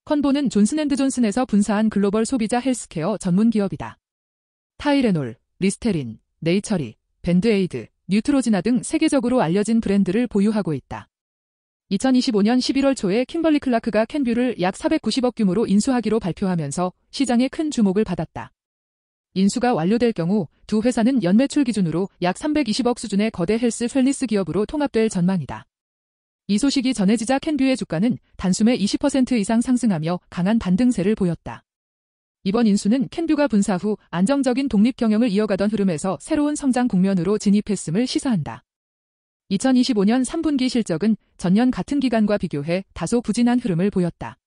컨보는 존슨앤드존슨에서 분사한 글로벌 소비자 헬스케어 전문 기업이다. 타이레놀, 리스테린, 네이처리, 밴드에이드, 뉴트로지나 등 세계적으로 알려진 브랜드를 보유하고 있다. 2025년 11월 초에 kimberly clark가 캔뷰를 약 490억 규모로 인수하기로 발표하면서 시장에 큰 주목을 받았다. 인수가 완료될 경우 두 회사는 연매출 기준으로 약 320억 수준의 거대 헬스 웰니스 기업으로 통합될 전망이다. 이 소식이 전해지자 캔뷰의 주가는 단숨에 20% 이상 상승하며 강한 반등세를 보였다. 이번 인수는 캔뷰가 분사 후 안정적인 독립 경영을 이어가던 흐름에서 새로운 성장 국면으로 진입했음을 시사한다. 2025년 3분기 실적은 전년 같은 기간과 비교해 다소 부진한 흐름을 보였다.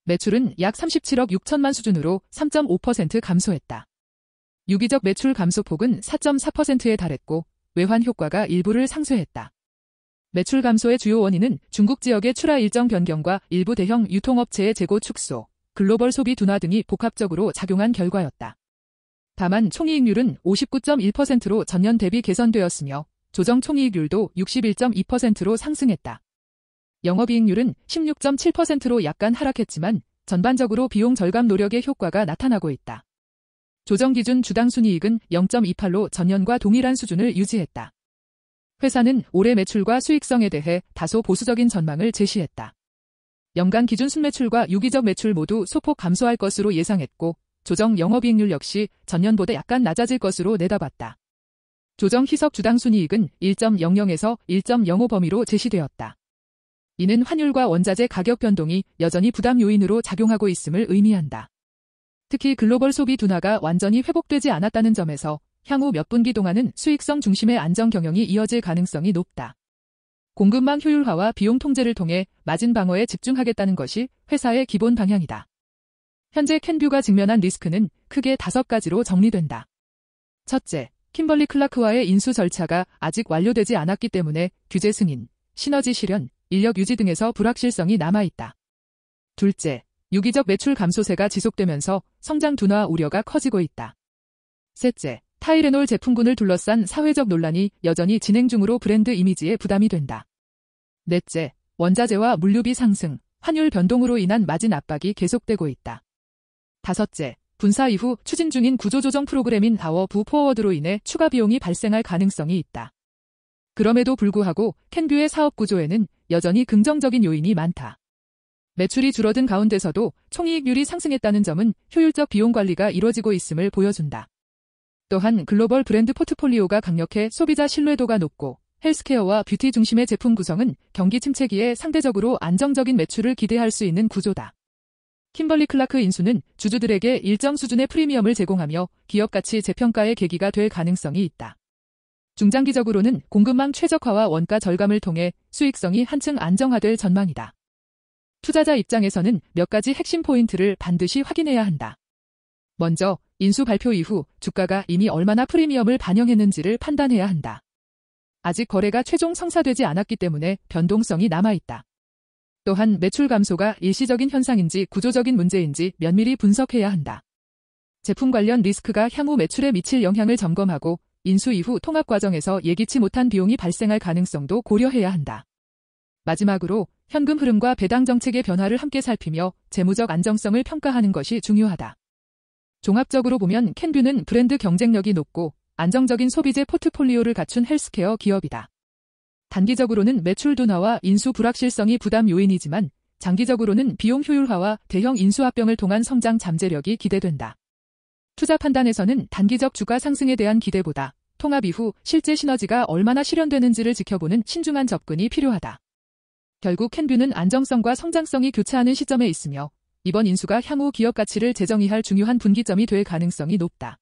매출은 약 37억 6천만 수준으로 3.5% 감소했다. 유기적 매출 감소폭은 4.4%에 달했고 외환 효과가 일부를 상쇄했다. 매출 감소의 주요 원인은 중국 지역의 출하 일정 변경과 일부 대형 유통업체의 재고 축소, 글로벌 소비 둔화 등이 복합적으로 작용한 결과였다. 다만 총이익률은 59.1%로 전년 대비 개선되었으며 조정 총이익률도 61.2%로 상승했다. 영업이익률은 16.7%로 약간 하락했지만 전반적으로 비용 절감 노력의 효과가 나타나고 있다. 조정 기준 주당 순이익은 0.28로 전년과 동일한 수준을 유지했다. 회사는 올해 매출과 수익성에 대해 다소 보수적인 전망을 제시했다. 연간 기준 순매출과 유기적 매출 모두 소폭 감소할 것으로 예상했고 조정 영업이익률 역시 전년보다 약간 낮아질 것으로 내다봤다. 조정 희석 주당 순이익은 1.00에서 1.05 범위로 제시되었다. 이는 환율과 원자재 가격 변동이 여전히 부담 요인으로 작용하고 있음을 의미한다. 특히 글로벌 소비 둔화가 완전히 회복되지 않았다는 점에서 향후 몇 분기 동안은 수익성 중심의 안정 경영이 이어질 가능성이 높다. 공급망 효율화와 비용 통제를 통해 마진 방어에 집중하겠다는 것이 회사의 기본 방향이다. 현재 캔뷰가 직면한 리스크는 크게 5가지로 정리된다. 첫째, kimberly clark와의 인수 절차가 아직 완료되지 않았기 때문에 규제 승인, 시너지 실현, 인력 유지 등에서 불확실성이 남아있다. 둘째, 유기적 매출 감소세가 지속되면서 성장 둔화 우려가 커지고 있다. 셋째, 타이레놀 제품군을 둘러싼 사회적 논란이 여전히 진행 중으로 브랜드 이미지에 부담이 된다. 넷째, 원자재와 물류비 상승, 환율 변동으로 인한 마진 압박이 계속되고 있다. 다섯째, 분사 이후 추진 중인 구조조정 프로그램인 다워부 포워드로 인해 추가 비용이 발생할 가능성이 있다. 그럼에도 불구하고 캔뷰의 사업 구조에는 여전히 긍정적인 요인이 많다. 매출이 줄어든 가운데서도 총이익률이 상승했다는 점은 효율적 비용 관리가 이뤄지고 있음을 보여준다. 또한 글로벌 브랜드 포트폴리오가 강력해 소비자 신뢰도가 높고 헬스케어와 뷰티 중심의 제품 구성은 경기 침체기에 상대적으로 안정적인 매출을 기대할 수 있는 구조다. kimberly clark 인수는 주주들에게 일정 수준의 프리미엄을 제공하며 기업 가치 재평가의 계기가 될 가능성이 있다. 중장기적으로는 공급망 최적화와 원가 절감을 통해 수익성이 한층 안정화될 전망이다. 투자자 입장에서는 몇 가지 핵심 포인트를 반드시 확인해야 한다. 먼저 인수 발표 이후 주가가 이미 얼마나 프리미엄을 반영했는지를 판단해야 한다. 아직 거래가 최종 성사되지 않았기 때문에 변동성이 남아있다. 또한 매출 감소가 일시적인 현상인지 구조적인 문제인지 면밀히 분석해야 한다. 제품 관련 리스크가 향후 매출에 미칠 영향을 점검하고 인수 이후 통합 과정에서 예기치 못한 비용이 발생할 가능성도 고려해야 한다. 마지막으로 현금 흐름과 배당 정책의 변화를 함께 살피며 재무적 안정성을 평가하는 것이 중요하다. 종합적으로 보면 캔뷰는 브랜드 경쟁력이 높고 안정적인 소비재 포트폴리오를 갖춘 헬스케어 기업이다. 단기적으로는 매출 둔화와 인수 불확실성이 부담 요인이지만 장기적으로는 비용 효율화와 대형 인수 합병을 통한 성장 잠재력이 기대된다. 투자 판단에서는 단기적 주가 상승에 대한 기대보다 통합 이후 실제 시너지가 얼마나 실현되는지를 지켜보는 신중한 접근이 필요하다. 결국 캔뷰는 안정성과 성장성이 교차하는 시점에 있으며 이번 인수가 향후 기업 가치를 재정의할 중요한 분기점이 될 가능성이 높다.